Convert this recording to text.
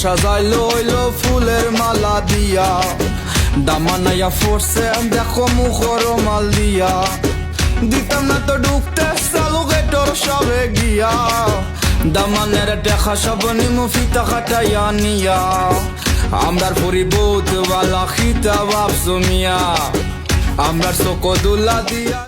সাজাইলো হইলো ফুলের মালা দিয়া, দামানাইয়া ফোরছে দেখো মুখর মাল দিয়া। দিতাম না তো ঢুকতে চালু গেটর সবে গিয়া, দামানের দেখা সব নিমু ফিতা কাটাইয়া নিয়া। আমরার পরিবোধ বালা খিতা ভাবছো মিয়া, আমরার চোখ দুলা দিয়া।